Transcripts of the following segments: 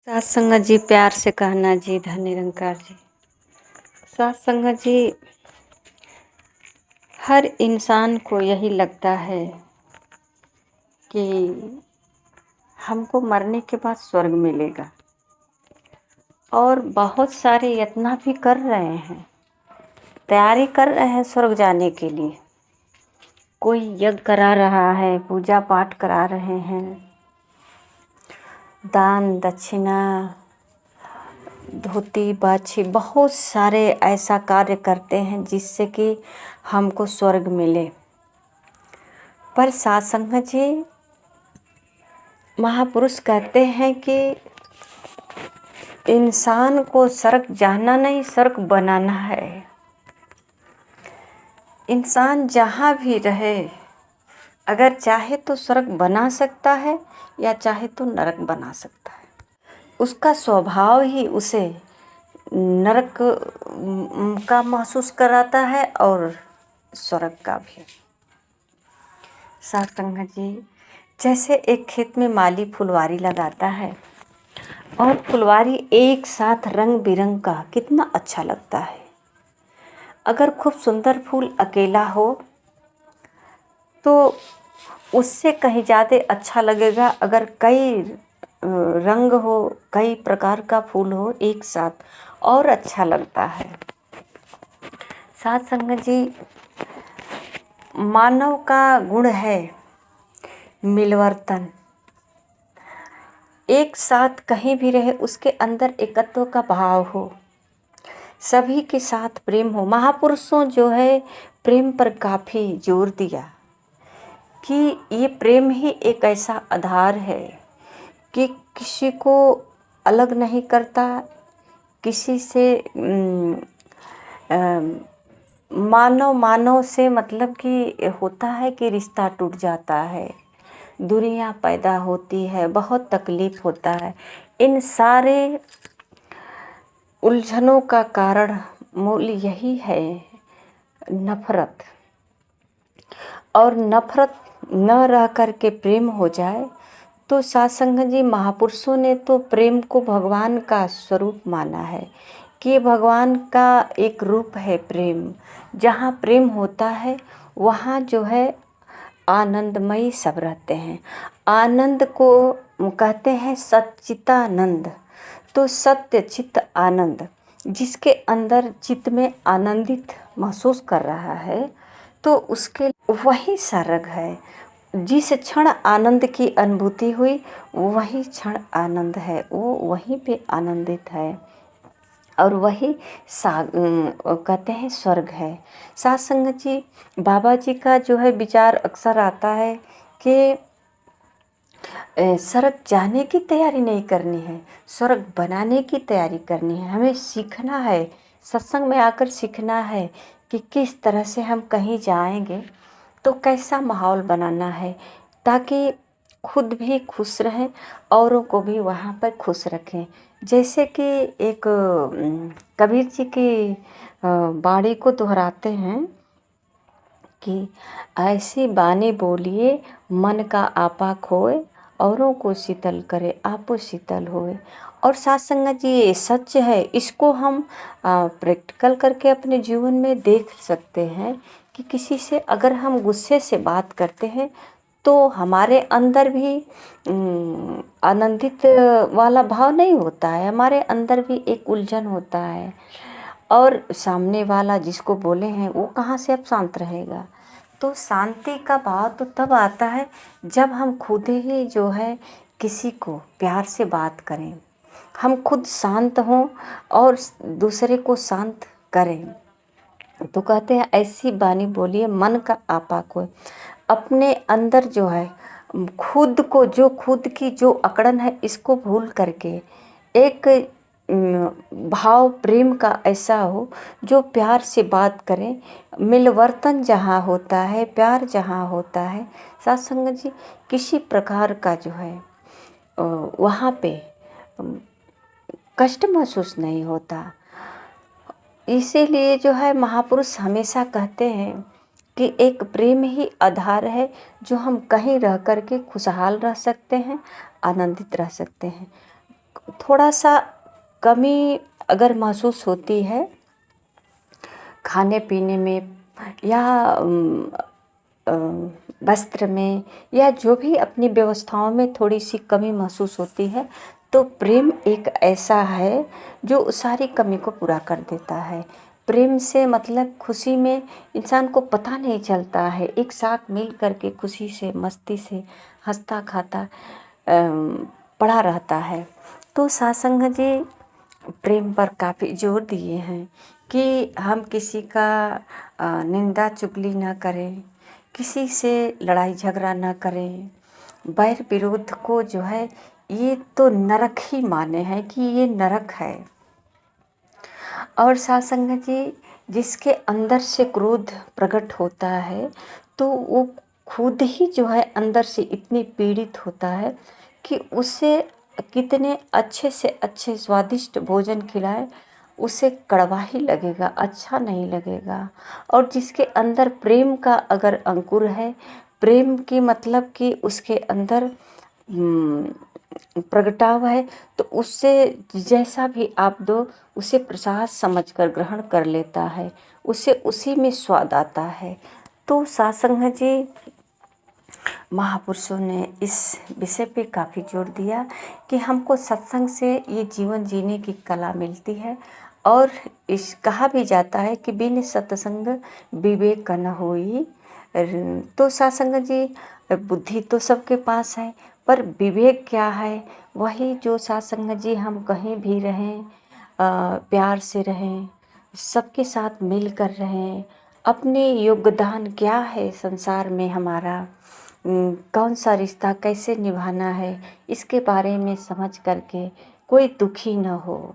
सात संगत जी, प्यार से कहना जी, धन निरंकार जी। सात संगत जी, हर इंसान को यही लगता है कि हमको मरने के बाद स्वर्ग मिलेगा, और बहुत सारे यत्न भी कर रहे हैं, तैयारी कर रहे हैं स्वर्ग जाने के लिए। कोई यज्ञ करा रहा है, पूजा पाठ करा रहे हैं, दान दक्षिणा, धोती बाछी, बहुत सारे ऐसा कार्य करते हैं जिससे कि हमको स्वर्ग मिले। पर सात संगत जी, महापुरुष कहते हैं कि इंसान को स्वर्ग जाना नहीं, स्वर्ग बनाना है। इंसान जहाँ भी रहे, अगर चाहे तो स्वर्ग बना सकता है या चाहे तो नरक बना सकता है। उसका स्वभाव ही उसे नरक का महसूस कराता है और स्वर्ग का भी। सात संगत जी, जैसे एक खेत में माली फुलवारी लगाता है और फुलवारी एक साथ रंग बिरंग का कितना अच्छा लगता है। अगर खूब सुंदर फूल अकेला हो तो उससे कहीं ज़्यादा अच्छा लगेगा। अगर कई रंग हो, कई प्रकार का फूल हो एक साथ, और अच्छा लगता है। सात संगत जी, मानव का गुण है मिलवर्तन। एक साथ कहीं भी रहे, उसके अंदर एकत्व का भाव हो, सभी के साथ प्रेम हो। महापुरुषों जो है प्रेम पर काफ़ी जोर दिया कि ये प्रेम ही एक ऐसा आधार है कि किसी को अलग नहीं करता, किसी से मानव से मतलब कि होता है कि रिश्ता टूट जाता है, दूरियां पैदा होती है, बहुत तकलीफ़ होता है। इन सारे उलझनों का कारण मूल यही है नफ़रत। और नफ़रत न रह कर के प्रेम हो जाए तो सात संगत जी, महापुरुषों ने तो प्रेम को भगवान का स्वरूप माना है कि भगवान का एक रूप है प्रेम। जहाँ प्रेम होता है वहाँ जो है आनंदमयी सब रहते हैं। आनंद को कहते हैं सच्चिदानंद। तो सत्य चित्त आनंद, जिसके अंदर चित्त में आनंदित महसूस कर रहा है तो उसके वही स्वर्ग है। जिस क्षण आनंद की अनुभूति हुई वही क्षण आनंद है, वो वहीं पे आनंदित है और वही कहते हैं स्वर्ग है। सात संगत जी, बाबा जी का जो है विचार अक्सर आता है कि स्वर्ग जाने की तैयारी नहीं करनी है, स्वर्ग बनाने की तैयारी करनी है। हमें सीखना है, सत्संग में आकर सीखना है कि किस तरह से हम कहीं जाएंगे तो कैसा माहौल बनाना है ताकि खुद भी खुश रहें, औरों को भी वहाँ पर खुश रखें। जैसे कि एक कबीर जी की बाणी को दोहराते हैं कि ऐसी बानी बोलिए मन का आपा खोए, औरों को शीतल करे आपो शीतल होए। और सात संगत जी, ये सच है, इसको हम प्रैक्टिकल करके अपने जीवन में देख सकते हैं कि किसी से अगर हम गुस्से से बात करते हैं तो हमारे अंदर भी आनंदित वाला भाव नहीं होता है, हमारे अंदर भी एक उलझन होता है, और सामने वाला जिसको बोले हैं वो कहाँ से अब शांत रहेगा। तो शांति का भाव तो तब आता है जब हम खुद ही जो है किसी को प्यार से बात करें, हम खुद शांत हों और दूसरे को शांत करें। तो कहते हैं ऐसी बानी बोलिए मन का आपा खोए। अपने अंदर जो है खुद को, जो खुद की जो अकड़न है, इसको भूल करके एक भाव प्रेम का ऐसा हो जो प्यार से बात करें। मिलवर्तन जहाँ होता है, प्यार जहाँ होता है, साथ संगत जी, किसी प्रकार का जो है वहाँ पे कष्ट महसूस नहीं होता। इसीलिए जो है महापुरुष हमेशा कहते हैं कि एक प्रेम ही आधार है जो हम कहीं रह कर के खुशहाल रह सकते हैं, आनंदित रह सकते हैं। थोड़ा सा कमी अगर महसूस होती है खाने पीने में या वस्त्र में या जो भी अपनी व्यवस्थाओं में थोड़ी सी कमी महसूस होती है, तो प्रेम एक ऐसा है जो सारी कमी को पूरा कर देता है। प्रेम से मतलब खुशी में इंसान को पता नहीं चलता है, एक साथ मिल करके खुशी से मस्ती से हंसता खाता पड़ा रहता है। तो सत्संग जी प्रेम पर काफ़ी जोर दिए हैं कि हम किसी का निंदा चुगली ना करें, किसी से लड़ाई झगड़ा ना करें, बैर विरोध को जो है ये तो नरक ही माने हैं कि ये नरक है। और सत्संग जी जिसके अंदर से क्रोध प्रकट होता है तो वो खुद ही जो है अंदर से इतनी पीड़ित होता है कि उसे कितने अच्छे से अच्छे स्वादिष्ट भोजन खिलाए उसे कड़वा ही लगेगा, अच्छा नहीं लगेगा। और जिसके अंदर प्रेम का अगर अंकुर है, प्रेम की मतलब कि उसके अंदर प्रगटाव है, तो उससे जैसा भी आप दो उसे प्रसाद समझकर ग्रहण कर लेता है, उसे उसी में स्वाद आता है। तो सत्संग जी महापुरुषों ने इस विषय पे काफ़ी जोर दिया कि हमको सत्संग से ये जीवन जीने की कला मिलती है। और इस कहा भी जाता है कि बिन सत्संग विवेक न होई। तो सत्संग जी बुद्धि तो सबके पास है, पर विवेक क्या है, वही जो सत्संग जी हम कहीं भी रहें प्यार से रहें, सबके साथ मिल कर रहें, अपने योगदान क्या है संसार में हमारा, कौन सा रिश्ता कैसे निभाना है, इसके बारे में समझ करके कोई दुखी न हो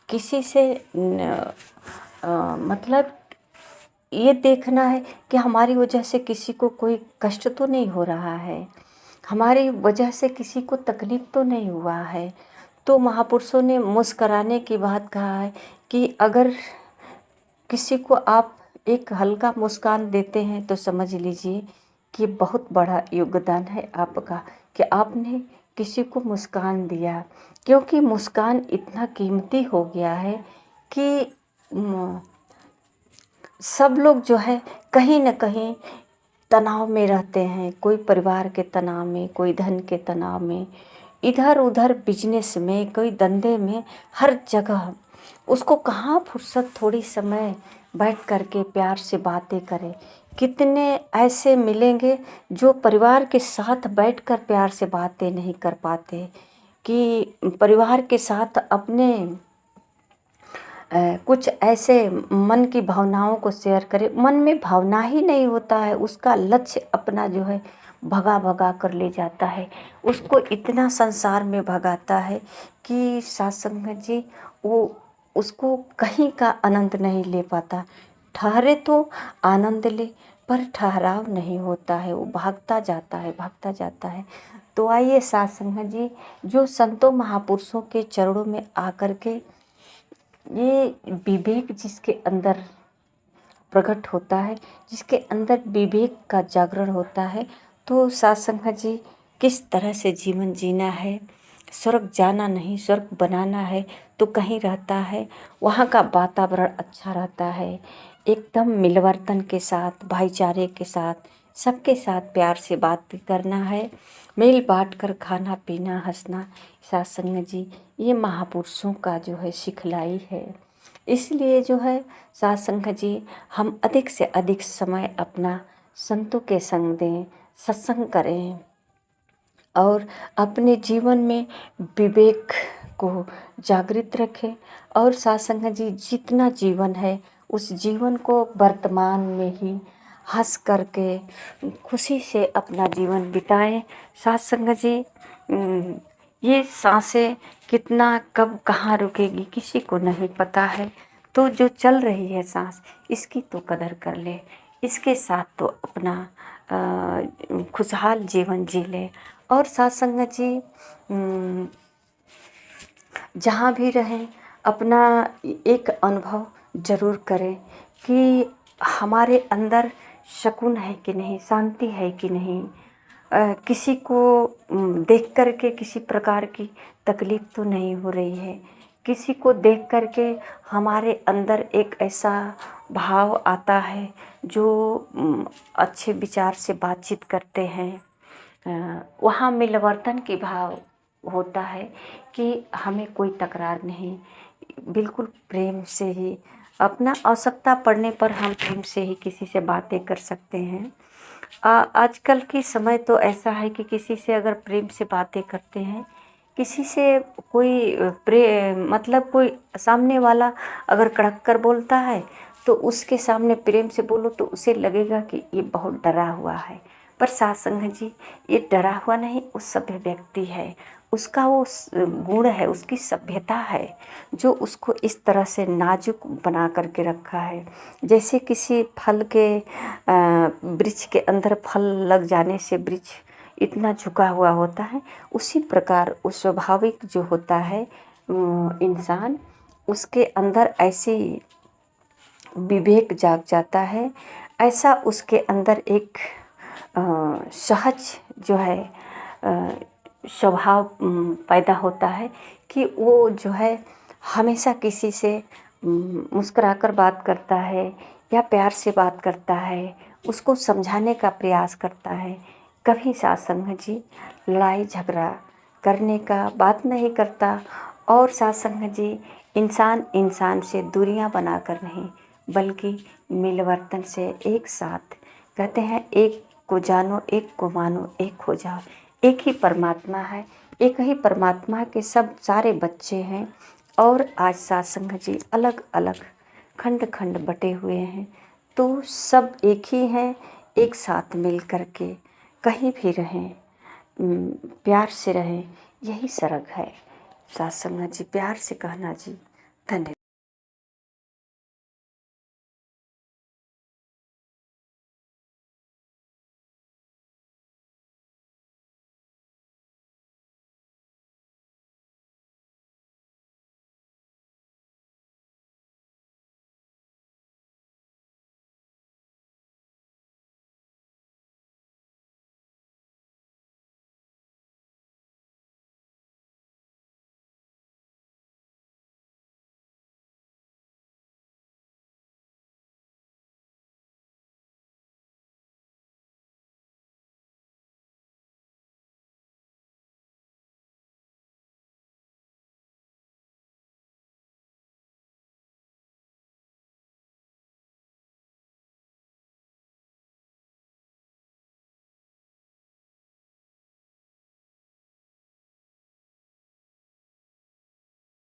किसी से मतलब ये देखना है कि हमारी वजह से किसी को कोई कष्ट तो नहीं हो रहा है, हमारी वजह से किसी को तकलीफ़ तो नहीं हुआ है। तो महापुरुषों ने मुस्कराने की बात कहा है कि अगर किसी को आप एक हल्का मुस्कान देते हैं तो समझ लीजिए कि बहुत बड़ा योगदान है आपका कि आपने किसी को मुस्कान दिया। क्योंकि मुस्कान इतना कीमती हो गया है कि सब लोग जो है कहीं न कहीं तनाव में रहते हैं, कोई परिवार के तनाव में, कोई धन के तनाव में, इधर उधर बिजनेस में, कोई धंधे में, हर जगह उसको कहाँ फुर्सत थोड़ी समय बैठ कर के प्यार से बातें करे। कितने ऐसे मिलेंगे जो परिवार के साथ बैठकर प्यार से बातें नहीं कर पाते, कि परिवार के साथ अपने कुछ ऐसे मन की भावनाओं को शेयर करे। मन में भावना ही नहीं होता है, उसका लक्ष्य अपना जो है भगा भगा कर ले जाता है, उसको इतना संसार में भगाता है कि सत्संग जी वो उसको कहीं का आनंद नहीं ले पाता। ठहरे तो आनंद ले, पर ठहराव नहीं होता है, वो भागता जाता है, भागता जाता है। तो आइए सत्संग जी जो संतों महापुरुषों के चरणों में आकर के ये विवेक जिसके अंदर प्रकट होता है, जिसके अंदर विवेक का जागरण होता है, तो सत्संग जी किस तरह से जीवन जीना है, स्वर्ग जाना नहीं स्वर्ग बनाना है तो कहीं रहता है, वहाँ का वातावरण अच्छा रहता है, एकदम मिलवर्तन के साथ, भाईचारे के साथ, सबके साथ प्यार से बात करना है, मिल बांट कर खाना पीना हंसना। सत्संग जी ये महापुरुषों का जो है सिखलाई है। इसलिए जो है सत्संग जी हम अधिक से अधिक समय अपना संतों के संग दें, सत्संग करें और अपने जीवन में विवेक को जागृत रखें। और सत्संग जी जितना जीवन है उस जीवन को वर्तमान में ही हंस करके खुशी से अपना जीवन बिताएं। सत्संग जी ये सांसें कितना कब कहाँ रुकेगी किसी को नहीं पता है, तो जो चल रही है सांस इसकी तो कदर कर ले, इसके साथ तो अपना खुशहाल जीवन जी ले। और सत्संग जी जहाँ भी रहें अपना एक अनुभव ज़रूर करें कि हमारे अंदर सुकून है कि नहीं, शांति है कि नहीं, किसी को देख कर के किसी प्रकार की तकलीफ़ तो नहीं हो रही है। किसी को देख कर के हमारे अंदर एक ऐसा भाव आता है जो अच्छे विचार से बातचीत करते हैं, वहाँ मिलवर्तन की भाव होता है कि हमें कोई तकरार नहीं, बिल्कुल प्रेम से ही अपना आवश्यकता पड़ने पर हम प्रेम से ही किसी से बातें कर सकते हैं। आजकल की समय तो ऐसा है कि किसी से अगर प्रेम से बातें करते हैं, किसी से कोई मतलब कोई सामने वाला अगर कड़क कर बोलता है तो उसके सामने प्रेम से बोलो तो उसे लगेगा कि ये बहुत डरा हुआ है। पर साथ संगत जी, ये डरा हुआ नहीं, वो सभ्य व्यक्ति है, उसका वो गुण है, उसकी सभ्यता है जो उसको इस तरह से नाजुक बना करके रखा है। जैसे किसी फल के वृक्ष के अंदर फल लग जाने से वृक्ष इतना झुका हुआ होता है, उसी प्रकार उस स्वाभाविक जो होता है इंसान, उसके अंदर ऐसी विवेक जाग जाता है, ऐसा उसके अंदर एक सहज जो है स्वभाव पैदा होता है कि वो जो है हमेशा किसी से मुस्कुराकर बात करता है या प्यार से बात करता है, उसको समझाने का प्रयास करता है। कभी साथ संगत जी लड़ाई झगड़ा करने का बात नहीं करता। और साथ संगत जी इंसान इंसान से दूरियां बनाकर नहीं, बल्कि मिलवर्तन से एक साथ, कहते हैं एक को जानो एक को मानो एक हो जाओ। एक ही परमात्मा है, एक ही परमात्मा के सब सारे बच्चे हैं। और आज साथ संगत जी अलग अलग खंड खंड बटे हुए हैं, तो सब एक ही हैं। एक साथ मिल कर के कहीं भी रहें, प्यार से रहें, यही सरग है। साथ संगत जी प्यार से कहना जी। धन्यवाद।